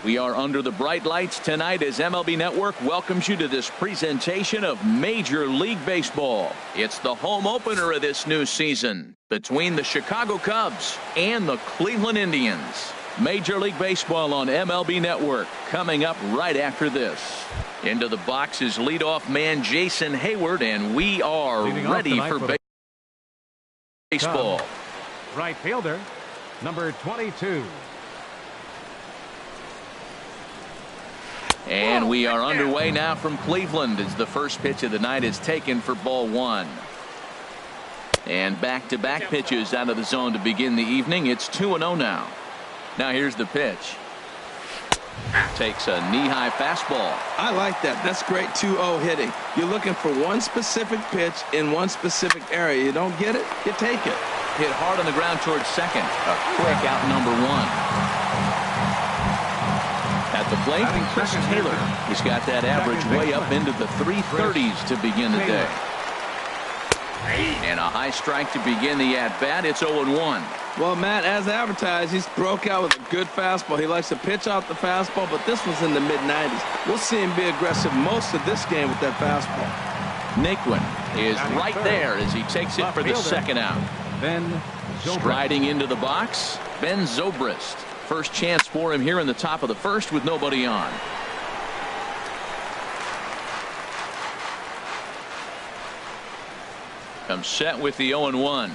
We are under the bright lights tonight as MLB Network welcomes you to this presentation of Major League Baseball. It's the home opener of this new season between the Chicago Cubs and the Cleveland Indians. Major League Baseball on MLB Network coming up right after this. Into the box is leadoff man Jason Hayward, and we are ready for baseball. Right fielder, number 22. And we are underway now from Cleveland as the first pitch of the night is taken for ball one. And back-to-back pitches out of the zone to begin the evening. It's 2-0 now. Now here's the pitch. Takes a knee-high fastball. I like that. That's great 2-0 hitting. You're looking for one specific pitch in one specific area. You don't get it, you take it. Hit hard on the ground towards second. A quick out number one. At the plate, Chris Taylor. He's got that average way up into the 330s to begin the day. And a high strike to begin the at-bat. It's 0-1. Well, Matt, as advertised, he's broke out with a good fastball. He likes to pitch out the fastball, but this was in the mid-90s. We'll see him be aggressive most of this game with that fastball. Naquin is right there as he takes it for the second out. Striding into the box, Ben Zobrist. First chance for him here in the top of the first with nobody on. Comes set with the 0-1.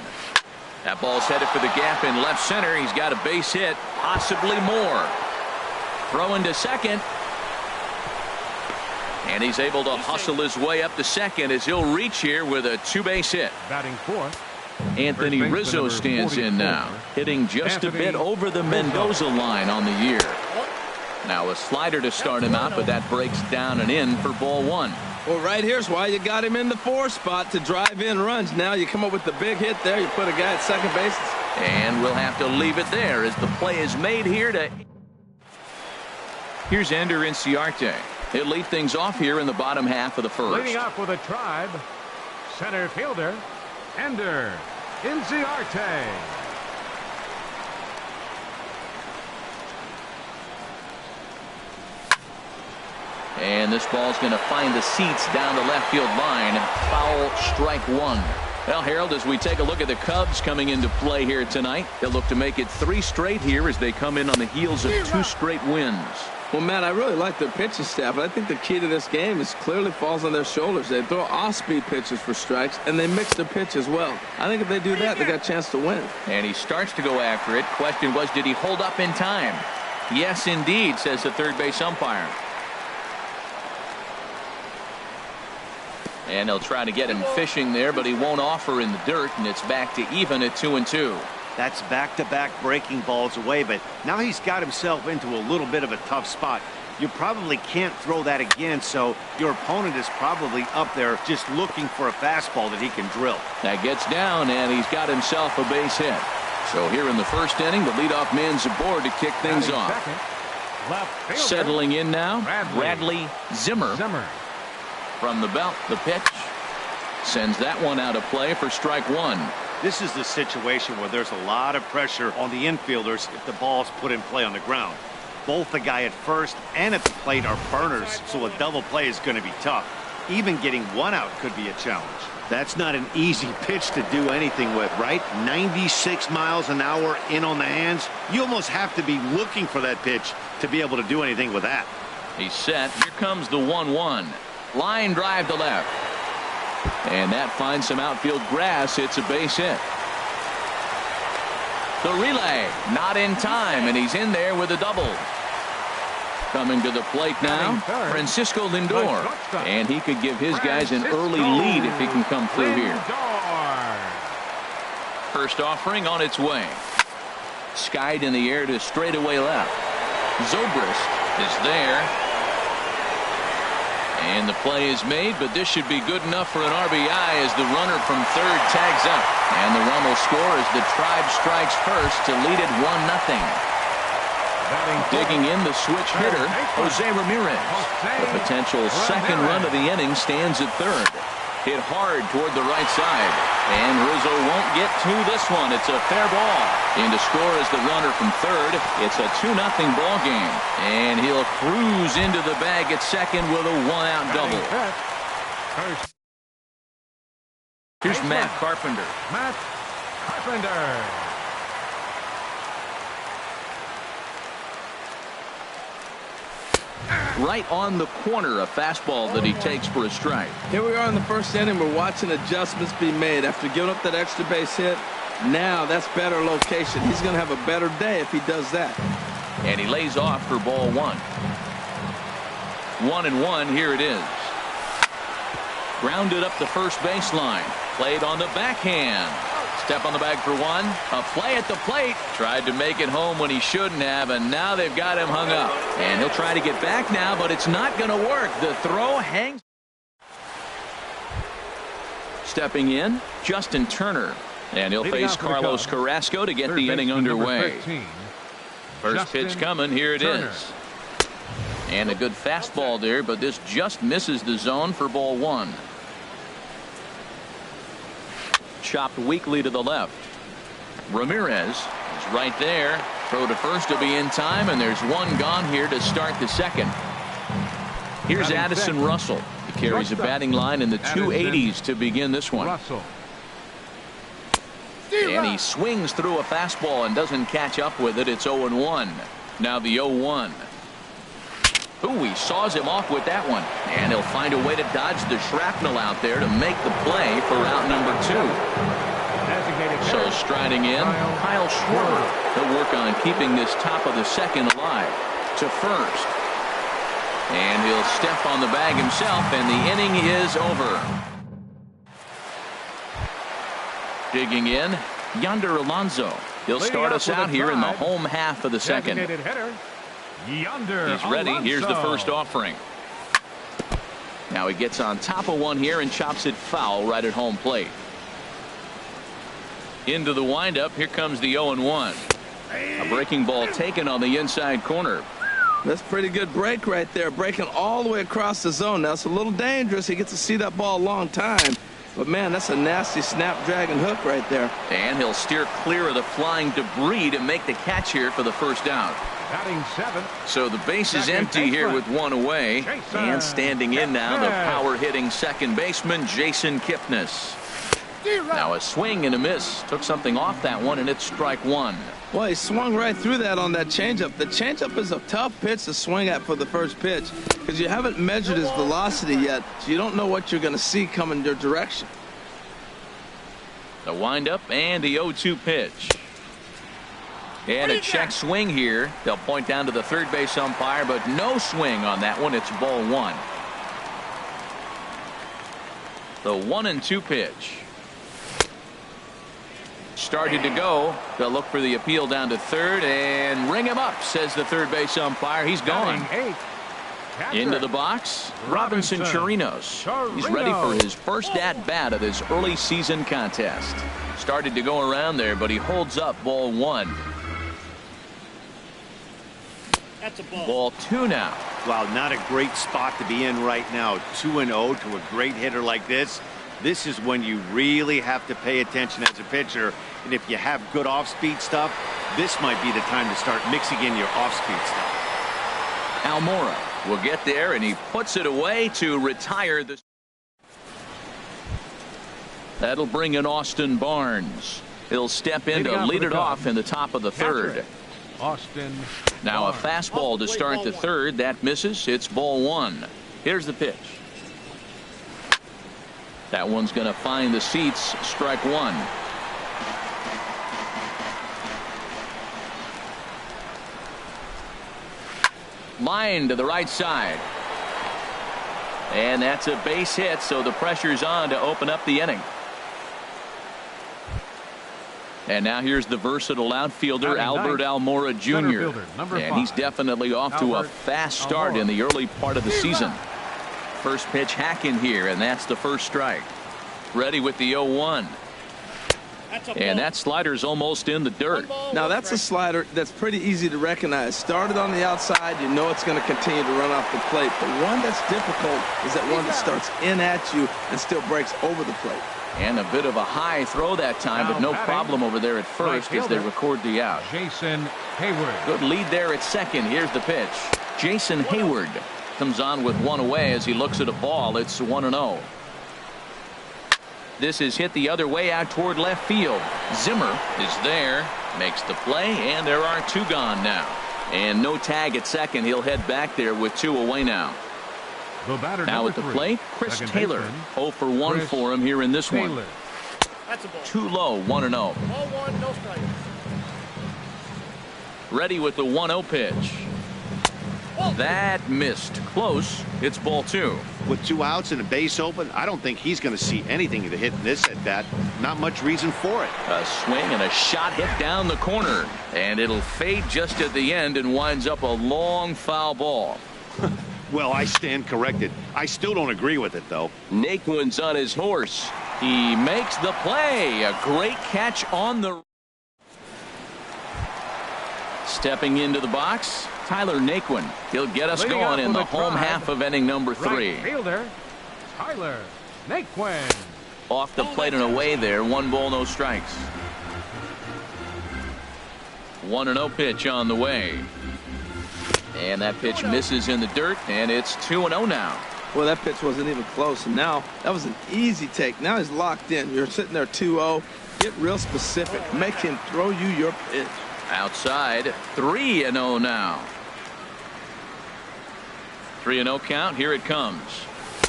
That ball's headed for the gap in left center. He's got a base hit, possibly more. Throwing to second. And he's able to hustle his way up to second as he'll reach here with a two-base hit. Batting fourth. Anthony Rizzo stands in now, hitting just a bit over the Mendoza line on the year. Now a slider to start him out, but that breaks down and in for ball one. Well, right here's why you got him in the 4 spot to drive in runs. Now you come up with the big hit there. You put a guy at second base. And we'll have to leave it there as the play is made here to. Here's Ender Inciarte. He'll lead things off here in the bottom half of the first. Leading off with a Tribe, center fielder, Ender Inciarte. And this ball's going to find the seats down the left field line. Foul, strike one. Well, Harold, as we take a look at the Cubs coming into play here tonight, they'll look to make it 3 straight here as they come in on the heels of 2 straight wins. Well, Matt, I really like their pitching staff, but I think the key to this game is clearly falls on their shoulders. They throw off-speed pitches for strikes, and they mix their pitch as well. I think if they do that, they got a chance to win. And he starts to go after it. Question was, did he hold up in time? Yes, indeed, says the third base umpire. And they'll try to get him fishing there, but he won't offer in the dirt, and it's back to even at 2-2. That's back-to-back breaking balls away, but now he's got himself into a little bit of a tough spot. You probably can't throw that again, so your opponent is probably up there just looking for a fastball that he can drill. That gets down, and he's got himself a base hit. So here in the first inning, the leadoff man's aboard to kick things off. Settling in now, Bradley Zimmer. From the belt, the pitch. Sends that one out of play for strike one. This is the situation where there's a lot of pressure on the infielders if the ball's put in play on the ground. Both the guy at first and at the plate are burners, so a double play is going to be tough. Even getting one out could be a challenge. That's not an easy pitch to do anything with, right? 96 miles an hour in on the hands. You almost have to be looking for that pitch to be able to do anything with that. He's set. Here comes the 1-1. Line drive to left. And that finds some outfield grass. It's a base hit. The relay not in time, and he's in there with a double. Coming to the plate now, Francisco Lindor. And he could give his guys an early lead if he can come through here. First offering on its way. Skied in the air to straightaway left. Zobrist is there. And the play is made, but this should be good enough for an RBI as the runner from third tags up. And the run will score as the Tribe strikes first to lead it 1-0. Digging in the switch hitter, Jose Ramirez. The potential second run of the inning stands at third. Hit hard toward the right side. And Rizzo won't get to this one. It's a fair ball. In to score is the runner from third. It's a 2-0 ball game. And he'll cruise into the bag at second with a one-out double. Here's Matt Carpenter. Matt Carpenter. Right on the corner, a fastball that he takes for a strike. Here we are in the first inning. We're watching adjustments be made after giving up that extra base hit. Now that's better location. He's going to have a better day if he does that. And he lays off for ball one. 1-1. Here it is. Grounded up the first baseline. Played on the backhand. Step on the bag for one. A play at the plate. Tried to make it home when he shouldn't have, and now they've got him hung up. And he'll try to get back now, but it's not going to work. The throw hangs. Stepping in, Justin Turner. And he'll face Carlos Carrasco to get the inning underway. First pitch coming. Here it is. And a good fastball there, but this just misses the zone for ball one. Chopped weakly to the left. Ramirez is right there. Throw to first to be in time, and there's one gone here to start the second. Here's Addison Russell. He carries a batting line in the 280s to begin this one. And he swings through a fastball and doesn't catch up with it. It's 0-1. Now the 0-1. Ooh, he saws him off with that one. And he'll find a way to dodge the shrapnel out there to make the play for out number 2. So striding in, Kyle Schwarber. He'll work on keeping this top of the second alive. To first. And he'll step on the bag himself, and the inning is over. Digging in, Yonder Alonso. He'll start us out here in the home half of the second. He's ready. Here's the first offering. Now he gets on top of one here and chops it foul right at home plate. Into the windup. Here comes the 0-1. A breaking ball taken on the inside corner. That's a pretty good break right there. Breaking all the way across the zone. Now it's a little dangerous. He gets to see that ball a long time. But, man, that's a nasty snapdragon hook right there. And he'll steer clear of the flying debris to make the catch here for the first out. So the base is empty here with one away. And standing in now, the power-hitting second baseman, Jason Kipnis. Now a swing and a miss. Took something off that one, and it's strike one. Well, he swung right through that on that changeup. The changeup is a tough pitch to swing at for the first pitch because you haven't measured his velocity yet, so you don't know what you're going to see coming your direction. The windup and the 0-2 pitch. And a check swing here. They'll point down to the third base umpire, but no swing on that one. It's ball one. The 1-2 pitch. Started to go. They'll look for the appeal down to third and ring him up, says the third base umpire. He's gone. Into the box, Robinson Chirinos. He's ready for his first at-bat of this early season contest. Started to go around there, but he holds up ball one. That's a ball. Ball two now. Wow, not a great spot to be in right now. 2-0 to a great hitter like this. This is when you really have to pay attention as a pitcher. And if you have good off-speed stuff, this might be the time to start mixing in your off-speed stuff. Almora will get there, and he puts it away to retire the. That'll bring in Austin Barnes. He'll step in to lead it off in the top of the third. Austin. Now a fastball to start the third. That misses. It's ball one. Here's the pitch. That one's going to find the seats. Strike one. Line to the right side. And that's a base hit, so the pressure's on to open up the inning. And now here's the versatile outfielder, Albert Almora Jr. And he's definitely off to a fast start in the early part of the season. First pitch hacking here, and that's the first strike. Ready with the 0-1. And that slider's almost in the dirt. Now that's a slider that's pretty easy to recognize. Started on the outside, you know it's going to continue to run off the plate. The one that's difficult is that one that starts in at you and still breaks over the plate. And a bit of a high throw that time, but no problem over there at first as they record the out. Jason Hayward. Good lead there at second. Here's the pitch. Jason Hayward comes on with one away as he looks at a ball. It's 1-0. This is hit the other way out toward left field. Zimmer is there, makes the play, and there are two gone now. And no tag at second. He'll head back there with two away now. The batter now at the plate, Chris Taylor. 0 for 1 for him here in this one. That's a ball. Too low, 1-0. Ball one, no strike. Ready with the 1-0 pitch. That missed. Close. It's ball 2. With 2 outs and a base open, I don't think he's going to see anything to hit in this at bat. Not much reason for it. A swing and a shot hit down the corner. And it'll fade just at the end and winds up a long foul ball. Well, I stand corrected. I still don't agree with it, though. Naquin's on his horse. He makes the play. A great catch on the... Stepping into the box, Tyler Naquin. He'll get us going in the home half of inning number 3. Right fielder, Tyler Naquin. Off the plate and away there. 1 ball, no strikes. 1-0 pitch on the way. And that pitch misses in the dirt, and it's 2-0 now. Well, that pitch wasn't even close, and now that was an easy take. Now he's locked in. You're sitting there 2-0. Get real specific. Make him throw you your pitch. Outside, 3-0 now. 3-0 count. Here it comes.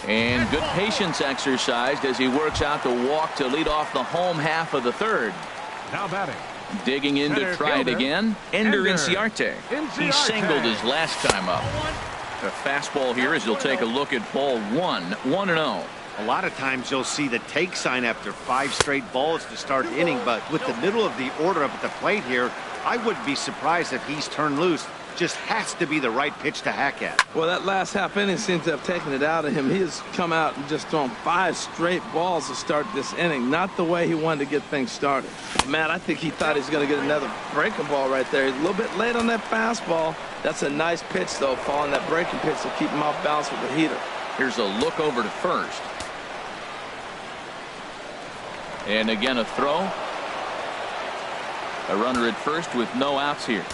And good patience exercised as he works out the walk to lead off the home half of the 3rd. Now batting. Digging in to try it again. Ender Inciarte. He singled his last time up. A fastball here as he'll take a look at ball 1. 1-0. A lot of times you'll see the take sign after 5 straight balls to start the inning, but with the middle of the order up at the plate here, I wouldn't be surprised if he's turned loose. Just has to be the right pitch to hack at. Well, that last half inning seems to have taken it out of him. He has come out and just thrown 5 straight balls to start this inning. Not the way he wanted to get things started. Man, I think he thought he was going to get another breaking ball right there. He's a little bit late on that fastball. That's a nice pitch, though, following that breaking pitch to keep him off balance with the heater. Here's a look over to first. And again, a throw. A runner at first with no outs here.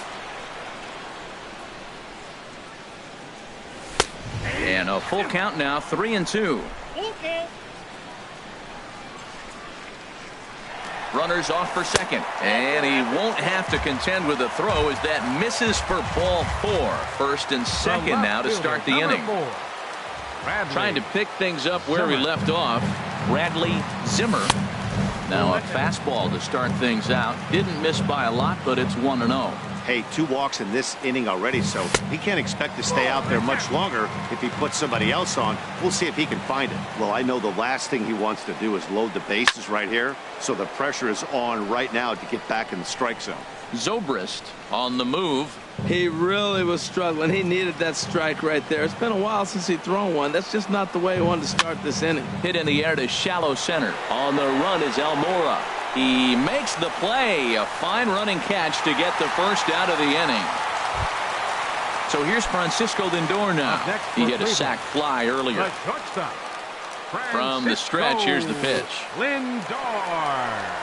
And a full count now, 3-2. Okay. Runners off for second. And he won't have to contend with a throw as that misses for ball 4. First and second now to start the inning. Trying to pick things up where we left off. Bradley Zimmer. Now a fastball to start things out. Didn't miss by a lot, but it's 1-0. Hey, 2 walks in this inning already, so he can't expect to stay out there much longer if he puts somebody else on. We'll see if he can find it. Well, I know the last thing he wants to do is load the bases right here, so the pressure is on right now to get back in the strike zone. Zobrist on the move. He really was struggling. He needed that strike right there. It's been a while since he'd thrown one. That's just not the way he wanted to start this inning. Hit in the air to shallow center. On the run is Almora. He makes the play. A fine running catch to get the first out of the inning. So here's Francisco Lindor now. He hit a sac fly earlier. From the stretch, here's the pitch. Lindor.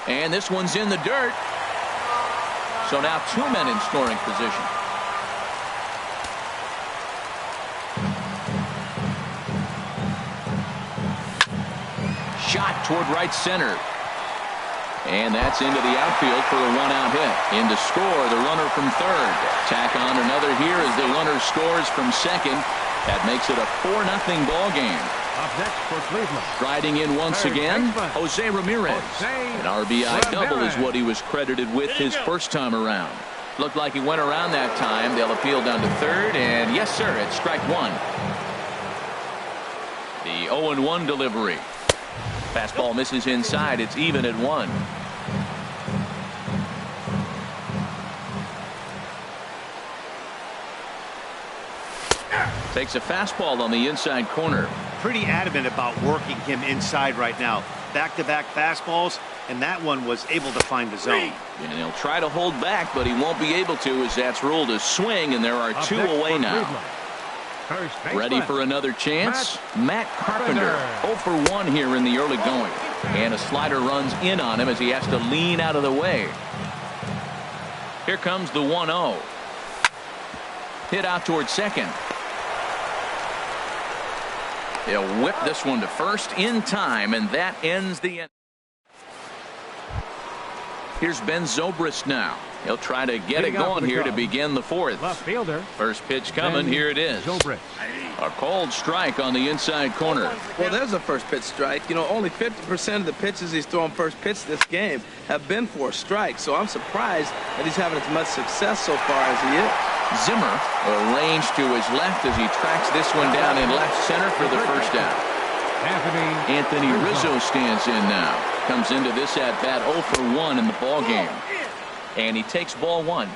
And this one's in the dirt. So now 2 men in scoring position. Shot toward right center. And that's into the outfield for a 1-out hit. In to score, the runner from third. Tack on another here as the runner scores from second. That makes it a 4-0 ball game. Up next for Cleveland. Riding in once again, Jose Ramirez. An RBI double is what he was credited with his first time around. Looked like he went around that time. They'll appeal down to third, and yes, sir, it's strike 1. The 0-1 delivery. Fastball misses inside. It's even at 1. Takes a fastball on the inside corner. Pretty adamant about working him inside right now. back-to-back fastballs, and that one was able to find the zone. And he'll try to hold back, but he won't be able to, as that's ruled a swing, and there are two away now. Ready for another chance? Matt Carpenter. 0 for 1 here in the early going. And a slider runs in on him as he has to lean out of the way. Here comes the 1-0. Hit out towards second. He'll whip this one to first in time, and that ends the inning. Here's Ben Zobrist now. He'll try to get it going here to begin the fourth. Left fielder. First pitch coming. Here it is. A cold strike on the inside corner. Well, there's a first pitch strike. You know, only 50% of the pitches he's thrown first pitch this game have been for a strike. So I'm surprised that he's having as much success so far as he is. Zimmer arranged to his left as he tracks this one down in left center for the first out. Anthony Rizzo stands in now. Comes into this at bat 0 for 1 in the ball game. And he takes ball one.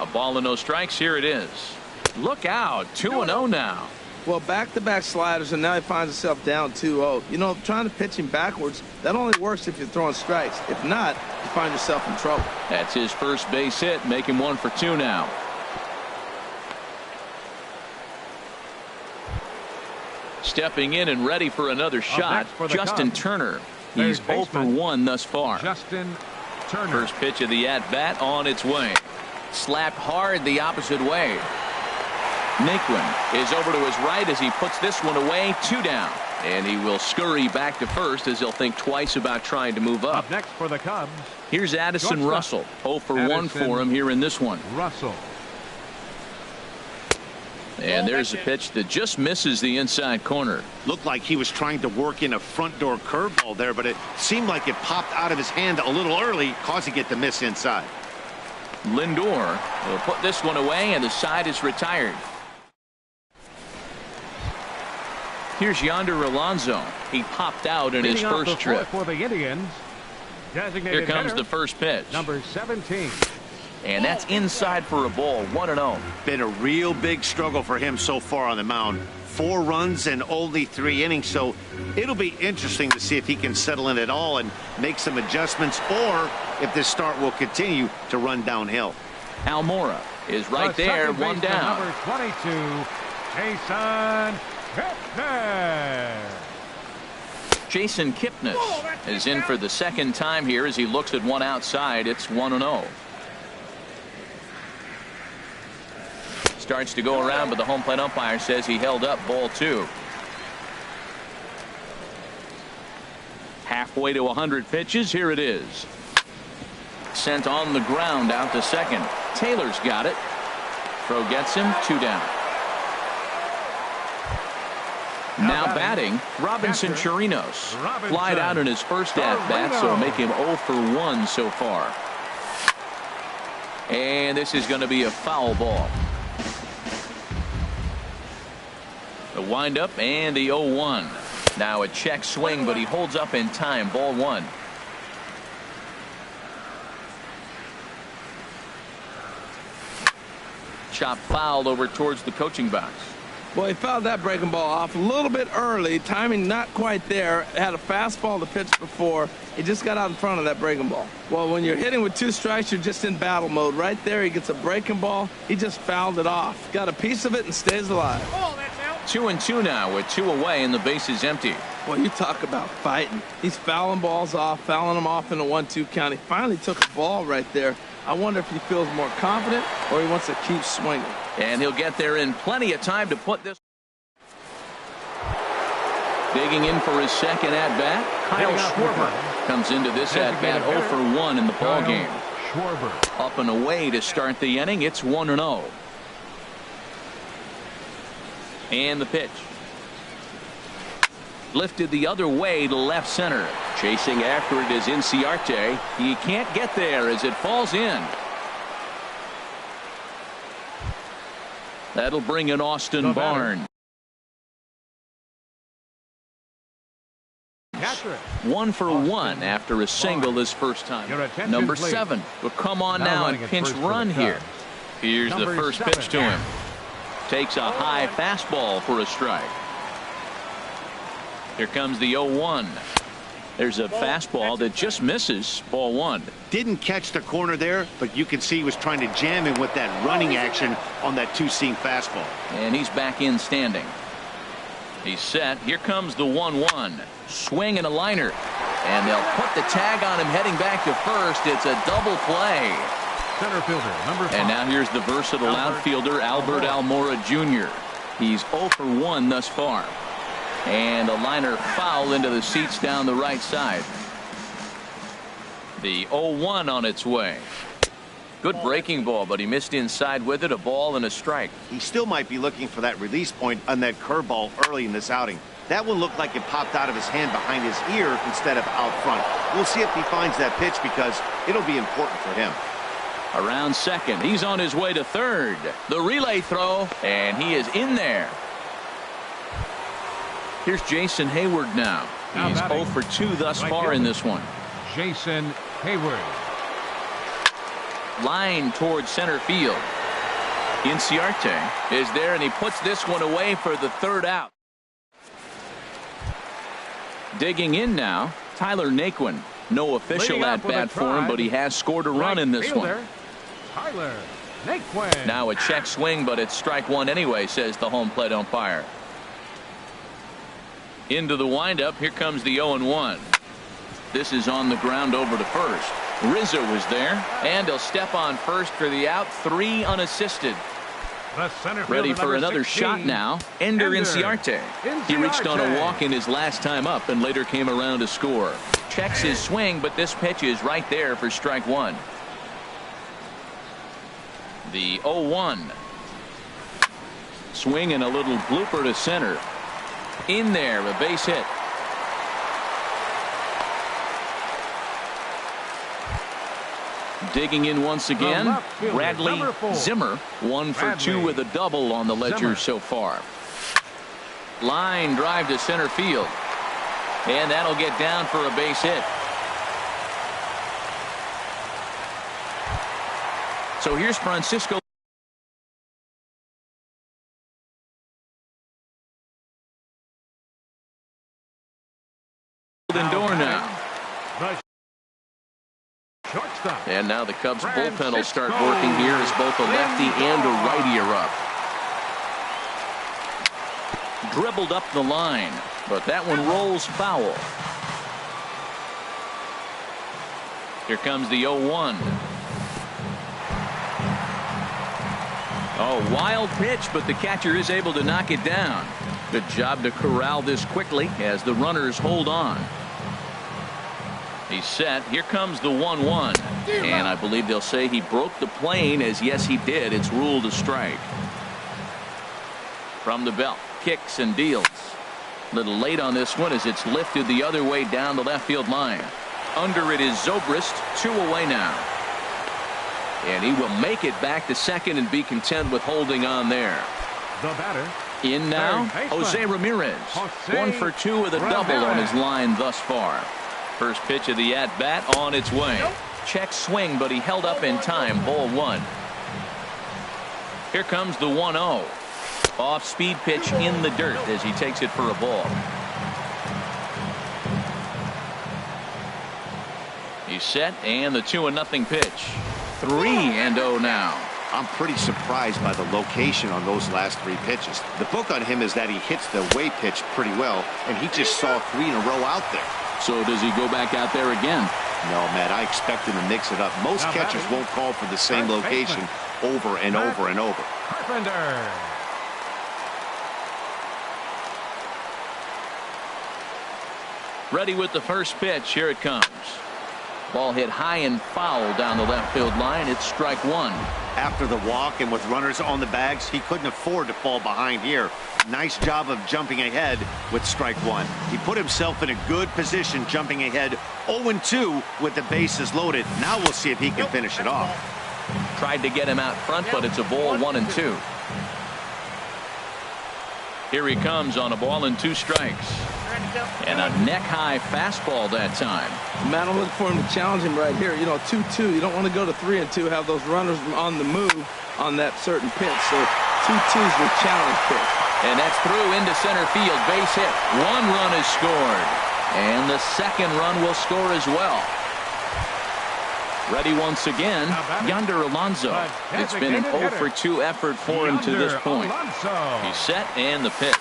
A ball and no strikes. Here it is. Look out. 2-0 now. Well, back-to-back sliders, and now he finds himself down 2-0. You know, trying to pitch him backwards, that only works if you're throwing strikes. If not, you find yourself in trouble. That's his first base hit, making 1 for 2 now. Stepping in and ready for another shot, Justin Turner. He's 0 for 1 thus far. Justin Turner. First pitch of the at-bat on its way. Slapped hard the opposite way. Naquin is over to his right as he puts this one away. 2 down. And he will scurry back to first as he'll think twice about trying to move up. Up next for the Cubs. Here's Addison Russell. 0 for 1 for him here in this one. Russell. And there's a pitch that just misses the inside corner. Looked like he was trying to work in a front door curveball there, but it seemed like it popped out of his hand a little early, causing it to miss inside. Lindor will put this one away, and the side is retired. Here's Yonder Alonso. He popped out in his first trip. For the Indians. Here comes the first pitch. Number 17. And that's inside for a ball. 1-0. Been a real big struggle for him so far on the mound. 4 runs and only 3 innings, so it'll be interesting to see if he can settle in at all and make some adjustments, or if this start will continue to run downhill. Almora is right there, 1 down. Number 22, Jason Kipnis. Jason Kipnis is in for the second time here as he looks at one outside. It's 1-0. Starts to go around, but the home plate umpire says he held up ball 2. Halfway to 100 pitches. Here it is. Sent on the ground out to second. Taylor's got it. Throw gets him. 2 down. Now batting, Robinson Chirinos. Flied out in his first at-bat, so make him 0 for 1 so far. And this is going to be a foul ball. The windup and the 0-1. Now a check swing, but he holds up in time. Ball 1. Chop fouled over towards the coaching box. Well, he fouled that breaking ball off a little bit early. Timing not quite there. Had a fastball to pitch before. He just got out in front of that breaking ball. Well, when you're hitting with 2 strikes, you're just in battle mode. Right there, he gets a breaking ball. He just fouled it off. Got a piece of it and stays alive. 2-2 now with 2 away and the base is empty. Well, you talk about fighting. He's fouling balls off, fouling them off in a 1-2 count. He finally took a ball right there. I wonder if he feels more confident or he wants to keep swinging. And he'll get there in plenty of time to put this. Digging in for his second at-bat, Kyle Schwarber comes into this at-bat 0 for 1 in the ball game. Up and away to start the inning. It's 1-0. And the pitch. Lifted the other way to left center. Chasing after it is Inciarte. He can't get there as it falls in. That'll bring in Austin Barnes. 1 for 1 after a single his first time. Number 7 will come on now and pinch run here. Here's the first pitch to him. Takes a high fastball for a strike. Here comes the 0-1. There's a fastball that just misses. Ball 1. Didn't catch the corner there, but you can see he was trying to jam him with that running action on that two-seam fastball. And he's back in standing. He's set. Here comes the 1-1. Swing and a liner. And they'll put the tag on him heading back to first. It's a double play. Center fielder, number 5. And now here's the versatile outfielder, Albert Almora Jr. He's 0 for 1 thus far. And a liner foul into the seats down the right side. The 0-1 on its way. Good breaking ball, but he missed inside with it. A ball and a strike. He still might be looking for that release point on that curveball early in this outing. That one looked like it popped out of his hand behind his ear instead of out front. We'll see if he finds that pitch because it'll be important for him. Around second. He's on his way to third. The relay throw, and he is in there. Here's Jason Hayward now. He's 0 for 2 thus far in this one. Jason Hayward. Line towards center field. Inciarte is there, and he puts this one away for the third out. Digging in now, Tyler Naquin. No official at bat for him, but he has scored a run in this one. Tyler Naquin. Now a check swing, but it's strike 1 anyway, says the home plate umpire. Into the windup. Here comes the 0-1. This is on the ground over to first. Rizzo was there, and he'll step on first for the out. 3 unassisted. Ready for another 16. Shot now. Ender Inciarte. He reached on a walk in his last time up and later came around to score. Checks his swing, but this pitch is right there for strike 1. The 0-1. Swing and a little blooper to center. In there, a base hit. Digging in once again, Bradley Zimmer, 1 for 2 with a double on the ledger so far. Line drive to center field, and that'll get down for a base hit. So here's Francisco Lindor now. And now the Cubs bullpen will start working here as both a lefty and a righty are up. Dribbled up the line, but that one rolls foul. Here comes the 0-1. Oh, wild pitch, but the catcher is able to knock it down. Good job to corral this quickly as the runners hold on. He's set. Here comes the 1-1. And I believe they'll say he broke the plane, as yes he did. It's ruled a strike. From the belt, kicks and deals. A little late on this one as it's lifted the other way down the left field line. Under it is Zobrist, 2 away now. And he will make it back to second and be content with holding on there. The batter. In now, Jose Ramirez. 1 for 2 with a double on his line thus far. First pitch of the at-bat on its way. Check swing, but he held up in time. Ball 1. Here comes the 1-0. Off-speed pitch in the dirt as he takes it for a ball. He's set, and the 2-0 pitch. 3-0 now. I'm pretty surprised by the location on those last 3 pitches. The book on him is that he hits the way pitch pretty well, and he just saw 3 in a row out there. So does he go back out there again? No, Matt, I expect him to mix it up. Most catchers won't call for the same location over and over and over. Carpenter. Ready with the first pitch. Here it comes. Ball hit high and foul down the left field line. It's strike 1. After the walk and with runners on the bags, he couldn't afford to fall behind here. Nice job of jumping ahead with strike 1. He put himself in a good position jumping ahead 0-2 with the bases loaded. Now we'll see if he can finish it off. Tried to get him out front, but it's a ball 1-2. Here he comes on a ball and 2 strikes. And a neck-high fastball that time. Man, I'm looking for him to challenge him right here. You know, 2-2. You don't want to go to 3-2, have those runners on the move on that certain pitch. So 2-2 is the challenge pitch. And that's through into center field. Base hit. One run is scored. And the second run will score as well. Ready once again, Yonder Alonso. It's been an 0 for 2 effort for him to this point. He's set and the pitch.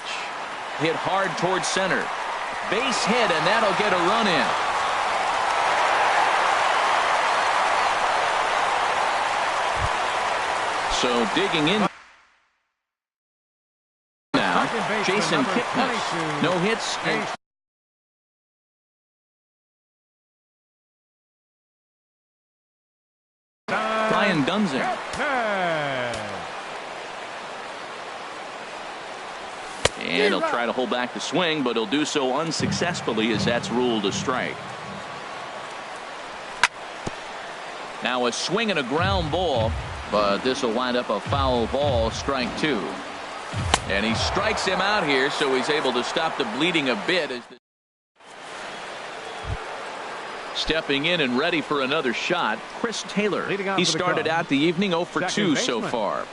Hit hard towards center. Base hit, and that'll get a run in. So digging in now, Jason Kipnis. No hits and Brian Dunzing. And he'll try to hold back the swing, but he'll do so unsuccessfully as that's ruled a strike. Now a swing and a ground ball, but this will wind up a foul ball, strike 2. And he strikes him out here, so he's able to stop the bleeding a bit. Stepping in and ready for another shot, Chris Taylor. He started out the evening 0 for 2 so far.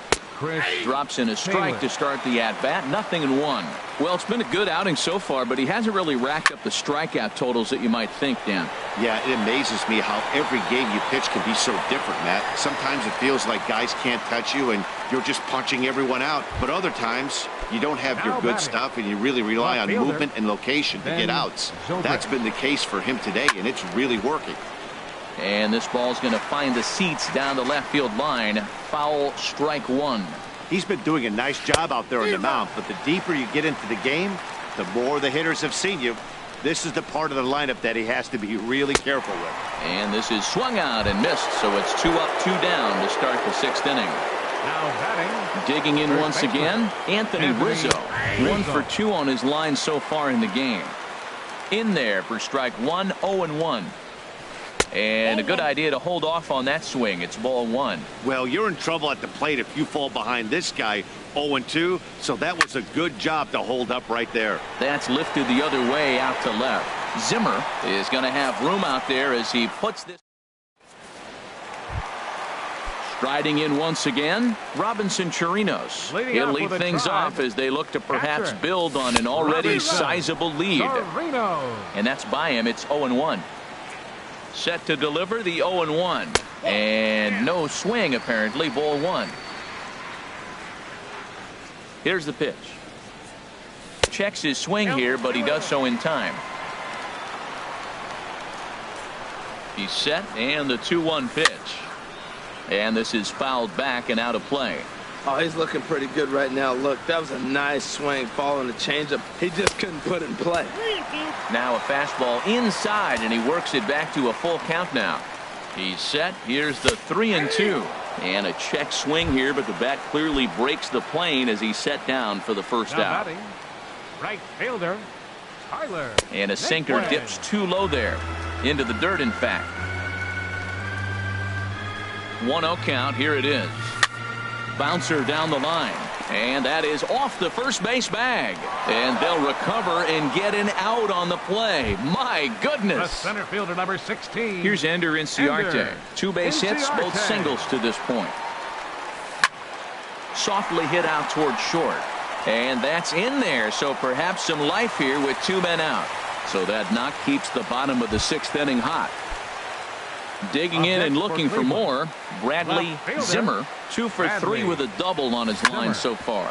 Drops in a strike to start the at-bat. 0-1. Well, it's been a good outing so far, but he hasn't really racked up the strikeout totals that you might think, Dan. Yeah, it amazes me how every game you pitch can be so different, Matt. Sometimes it feels like guys can't touch you and you're just punching everyone out. But other times, you don't have your good stuff and you really rely on movement and location to get outs. That's been the case for him today, and it's really working. And this ball's going to find the seats down the left field line. Foul, strike 1. He's been doing a nice job out there on the mound, but the deeper you get into the game, the more the hitters have seen you. This is the part of the lineup that he has to be really careful with. And this is swung out and missed, so it's 2 up, 2 down to start the 6th inning. Now batting. Digging in once again, Anthony Rizzo. 1 for 2 on his line so far in the game. In there for strike 1, 0-1. And a good idea to hold off on that swing. It's ball 1. Well, you're in trouble at the plate if you fall behind this guy 0-2. So that was a good job to hold up right there. That's lifted the other way out to left. Zimmer is going to have room out there as he puts this. Striding in once again, Robinson Chirinos. He'll lead things off as they look to perhaps build on an already sizable lead. And that's by him. It's 0-1. Set to deliver the 0-1. And no swing, apparently. Ball 1. Here's the pitch. Checks his swing here, but he does so in time. He's set, and the 2-1 pitch. And this is fouled back and out of play. Oh, he's looking pretty good right now. Look, that was a nice swing following the changeup. He just couldn't put it in play. Now a fastball inside, and he works it back to a full count now. He's set. Here's the 3-2. And a check swing here, but the bat clearly breaks the plane as he's set down for the first out. Right fielder, Tyler. And a sinker dips too low there. Into the dirt, in fact. 1-0 count. Here it is. Bouncer down the line, and that is off the first base bag, and they'll recover and get an out on the play. My goodness. The center fielder, number 16. Here's Ender Inciarte. 2 base hits, both singles to this point. Softly hit out toward short, and that's in there, so perhaps some life here with 2 men out. So that knock keeps the bottom of the 6th inning hot. Digging in and looking for more, Bradley Zimmer. 2 for 3 with a double on his line so far.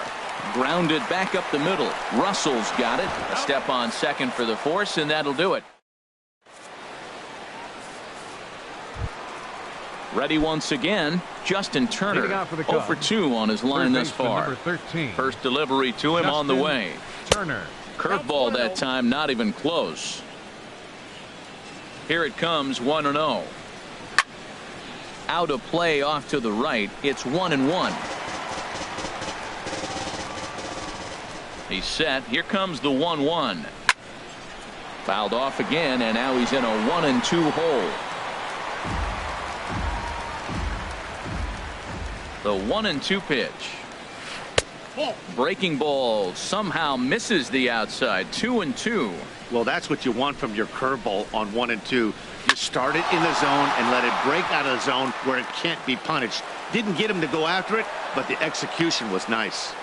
Grounded back up the middle. Russell's got it. A step on second for the force, and that'll do it. Ready once again, Justin Turner. 0 for 2 on his line thus far. First delivery to him on the way. Turner. Curveball that time, not even close. Here it comes, 1-0. Out of play off to the right. It's 1-1. He's set. Here comes the 1-1. Fouled off again, and now he's in a 1-2 hole. The 1-2 pitch. Breaking ball somehow misses the outside. 2-2. Well, that's what you want from your curveball on 1-2. You start it in the zone and let it break out of the zone where it can't be punished. Didn't get him to go after it, but the execution was nice.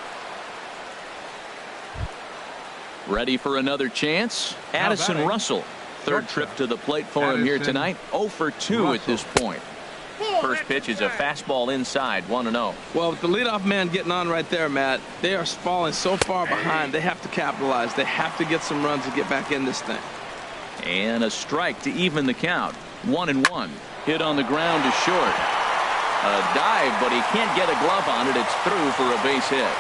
Ready for another chance? Addison Russell. Third trip to the plate for him here tonight. 0 for 2 at this point. First pitch is a fastball inside, 1-0. Well, with the leadoff man getting on right there, Matt, they are falling so far behind. They have to capitalize. They have to get some runs to get back in this thing. And a strike to even the count. 1-1. Hit on the ground is short. A dive, but he can't get a glove on it. It's through for a base hit.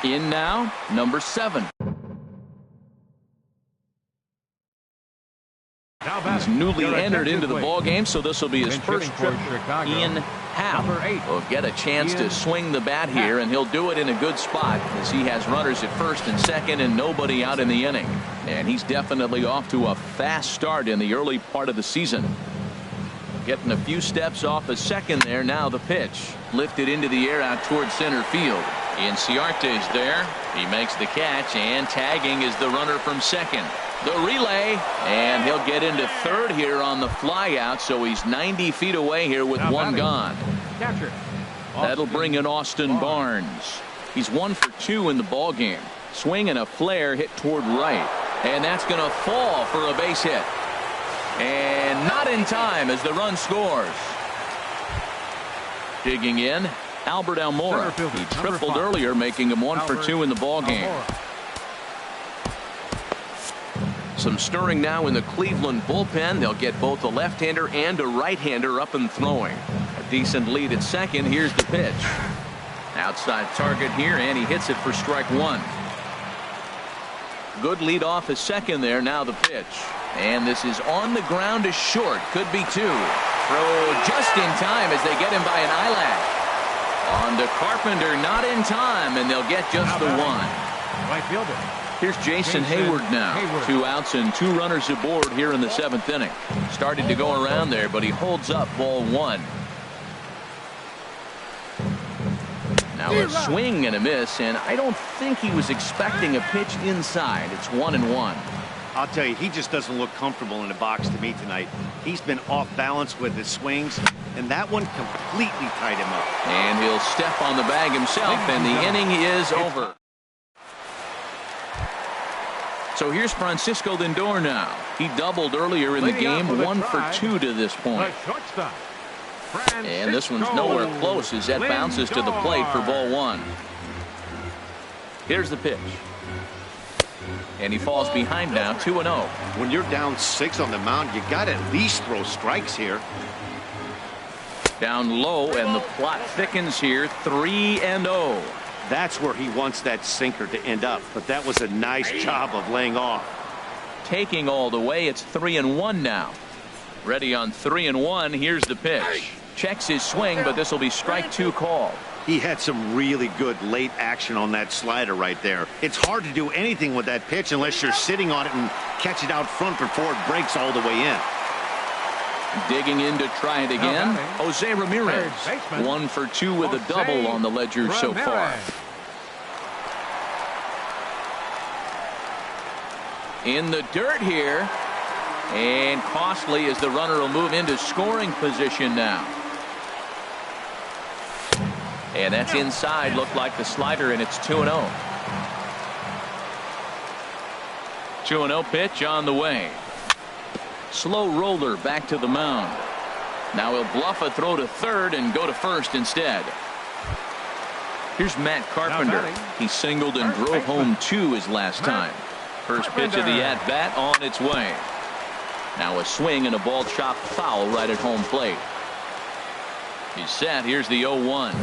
In now, number 7. He's newly entered into the ball game, so this will be his first trip. Ian Happ will get a chance to swing the bat here, and he'll do it in a good spot as he has runners at first and second and nobody out in the inning. And he's definitely off to a fast start in the early part of the season. Getting a few steps off a second there. Now the pitch lifted into the air out towards center field. Inciarte's there. He makes the catch, and tagging is the runner from second. The relay, and he'll get into third here on the fly out, so he's 90 feet away here with one gone. That'll bring in Austin Barnes. He's 1 for 2 in the ball game. Swing and a flare hit toward right, and that's going to fall for a base hit. And not in time as the run scores. Digging in, Albert Almora. He tripled earlier, making him 1 for 2 in the ball game. Some stirring now in the Cleveland bullpen. They'll get both a left-hander and a right-hander up and throwing. A decent lead at second. Here's the pitch. Outside target here, and he hits it for strike 1. Good lead off at second there. Now the pitch. And this is on the ground is short. Could be 2. Throw just in time as they get him by an eyelash. On to Carpenter, not in time, and they'll get just the 1. Right fielder. Here's Jason Hayward now. 2 outs and 2 runners aboard here in the 7th inning. Started to go around there, but he holds up ball 1. Now a swing and a miss, and I don't think he was expecting a pitch inside. It's 1-1. I'll tell you, he just doesn't look comfortable in the box to me tonight. He's been off balance with his swings, and that one completely tied him up. And he'll step on the bag himself, and the inning is over. So here's Francisco Lindor now. He doubled earlier in the game, 1 for 2 to this point. And this one's nowhere close as that bounces to the plate for ball 1. Here's the pitch. And he falls behind now, 2-0. When you're down 6 on the mound, you got to at least throw strikes here. Down low, and the plot thickens here, 3-0. That's where he wants that sinker to end up, but that was a nice job of laying off. Taking all the way, it's 3-1 now. Ready on 3-1. Here's the pitch. Checks his swing, but this will be strike 2 called. He had some really good late action on that slider right there. It's hard to do anything with that pitch unless you're sitting on it and catch it out front before it breaks all the way in. Digging in to try it again. Jose Ramirez, 1 for 2 with a double on the ledger so far. In the dirt here, and costly as the runner will move into scoring position now. And that's inside. Looked like the slider, and it's 2-0. 2-0 pitch on the way. Slow roller back to the mound. Now he'll bluff a throw to third and go to first instead. Here's Matt Carpenter. He singled and drove home 2 his last time. First pitch of the at-bat on its way. Now a swing and a ball chopped foul right at home plate. He's set. Here's the 0-1.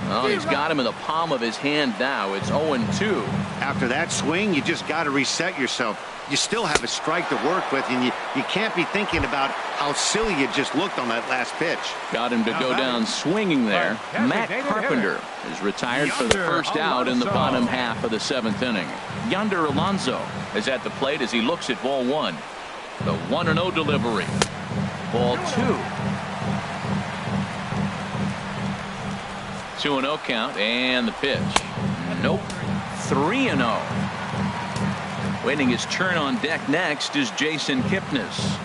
Well, he's got him in the palm of his hand now. It's 0-2. After that swing, you just got to reset yourself. You still have a strike to work with, and you can't be thinking about how silly you just looked on that last pitch. Got him to go down swinging there. Matt Carpenter is retired for the first out in the bottom half of the 7th inning. Yonder Alonso is at the plate as he looks at ball 1. The 1-0 delivery. Ball 2. 2-0 count, and the pitch. Nope. 3-0. Waiting his turn on deck next is Jason Kipnis.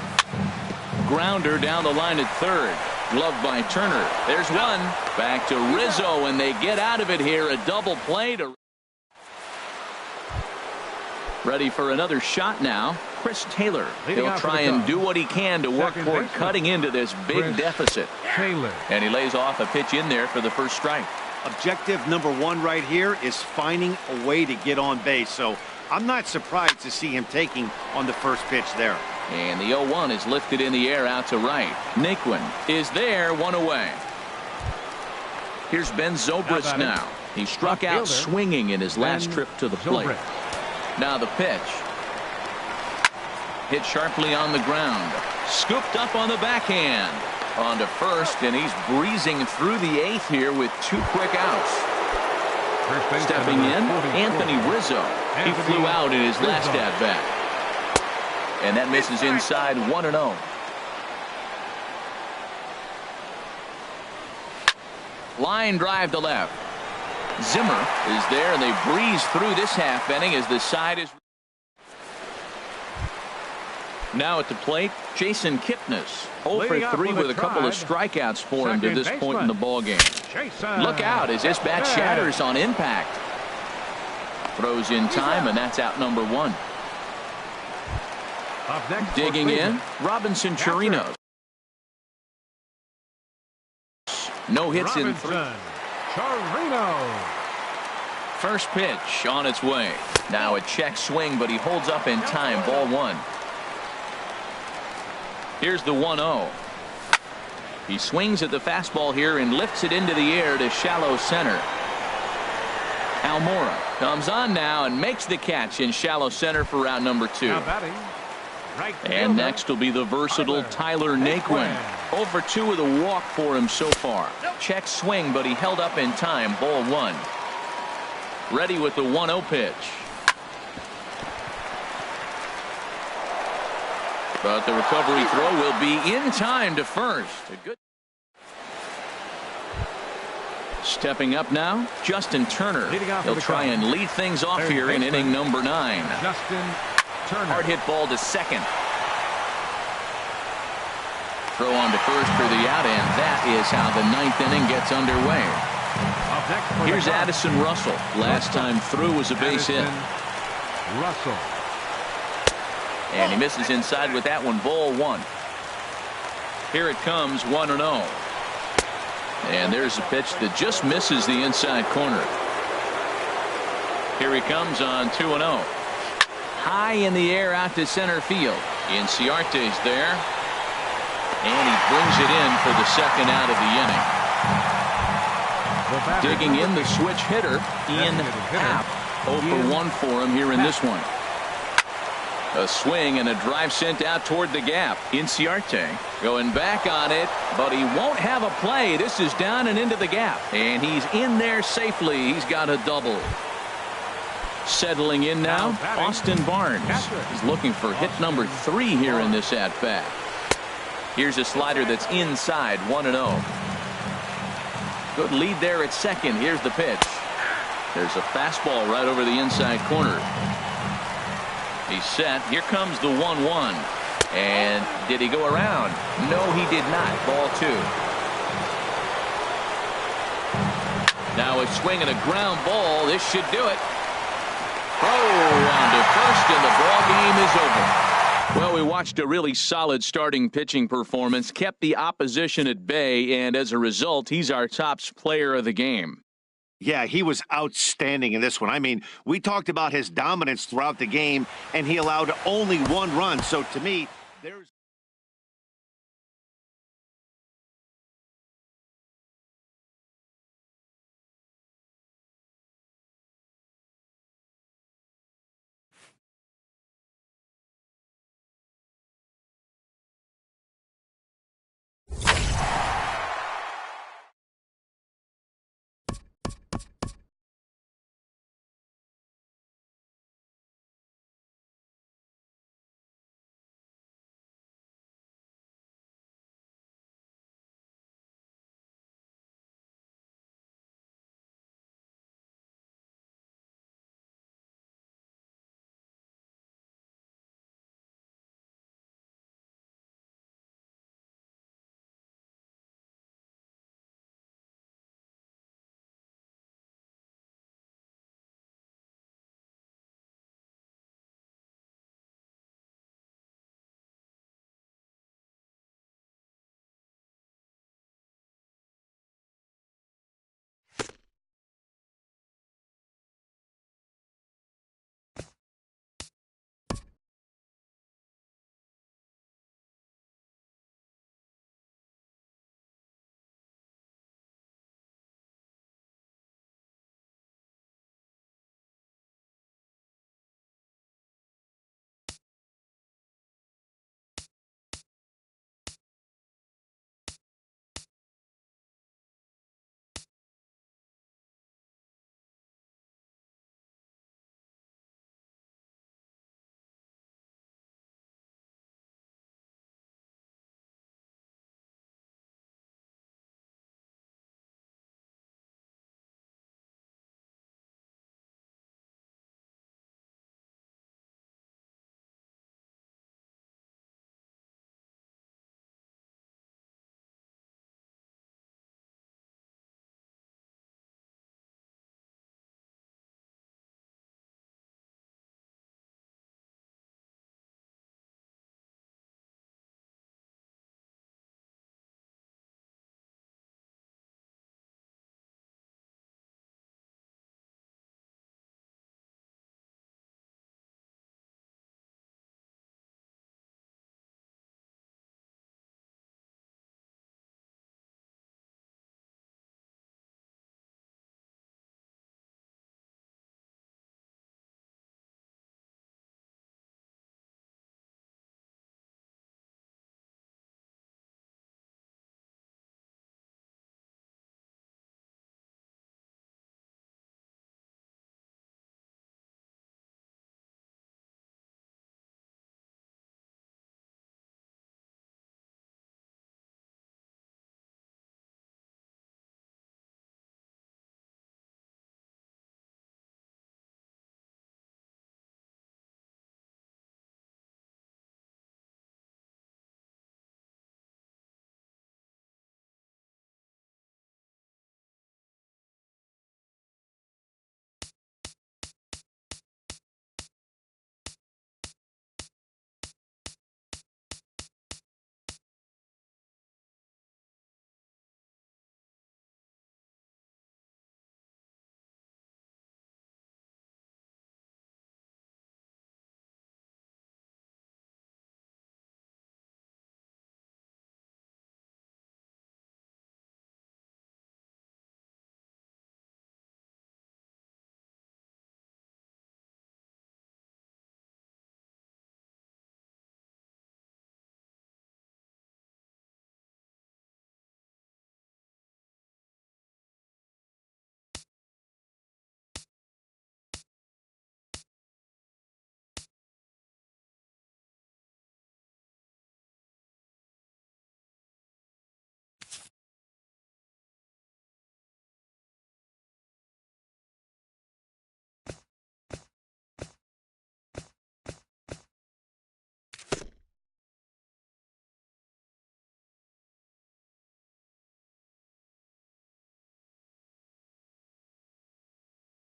Grounder down the line at third. Gloved by Turner. There's one. Back to Rizzo, and they get out of it here. A double play to Ready for another shot now. Chris Taylor. He'll try and do what he can to work toward cutting into this big deficit. And he lays off a pitch in there for the first strike. Objective number one right here is finding a way to get on base. So I'm not surprised to see him taking on the first pitch there. And the 0-1 is lifted in the air out to right. Naquin is there, one away. Here's Ben Zobrist now. He struck out swinging in his last trip to the plate. Now the pitch. Hit sharply on the ground. Scooped up on the backhand. On to first, and he's breezing through the eighth here with 2 quick outs. Stepping in, Anthony Rizzo. He flew out in his last at-bat. And that misses inside 1-0. Line drive to left. Zimmer is there, and they breeze through this half inning as the side is. Now at the plate, Jason Kipnis. 0 for 3 with a couple of strikeouts for him to this point in the ballgame. Look out as this bat shatters on impact. Throws in time, and that's out number 1. Digging in, Robinson Chirinos. No hits in 3. First pitch on its way. Now a check swing, but he holds up in time. Ball 1. Here's the 1-0. He swings at the fastball here and lifts it into the air to shallow center. Almora comes on now and makes the catch in shallow center for out number 2. And next will be the versatile Tyler Naquin. 0 for 2 with a walk for him so far. Check swing, but he held up in time. Ball 1. Ready with the 1-0 pitch. But the recovery throw will be in time to first. Stepping up now, Justin Turner. He'll try and lead things off here in inning number 9. Hard hit ball to second. Throw on to first for the out, and that is how the 9th inning gets underway. Here's Addison Russell. Last time through was a base hit. And he misses inside with that one. Ball 1. Here it comes, 1-0. And there's a pitch that just misses the inside corner. Here he comes on 2-0. High in the air out to center field. Inciarte's there. And he brings it in for the second out of the inning. Digging in, the switch hitter, Ian Happ. 0 for 1 for him here in this one. A swing and a drive sent out toward the gap. Inciarte going back on it, but he won't have a play. This is down and into the gap, and he's in there safely. He's got a double. Settling in now, Austin Barnes. He's looking for hit number 3 here in this at-bat. Here's a slider that's inside, 1-0. Good lead there at second. Here's the pitch. There's a fastball right over the inside corner. He's set. Here comes the 1-1. And did he go around? No, he did not. Ball 2. Now a swing and a ground ball. This should do it. On to first, and the ball game is over. Well, we watched a really solid starting pitching performance, kept the opposition at bay, and as a result, he's our top player of the game. Yeah, he was outstanding in this one. I mean, we talked about his dominance throughout the game, and he allowed only 1 run. So to me, there's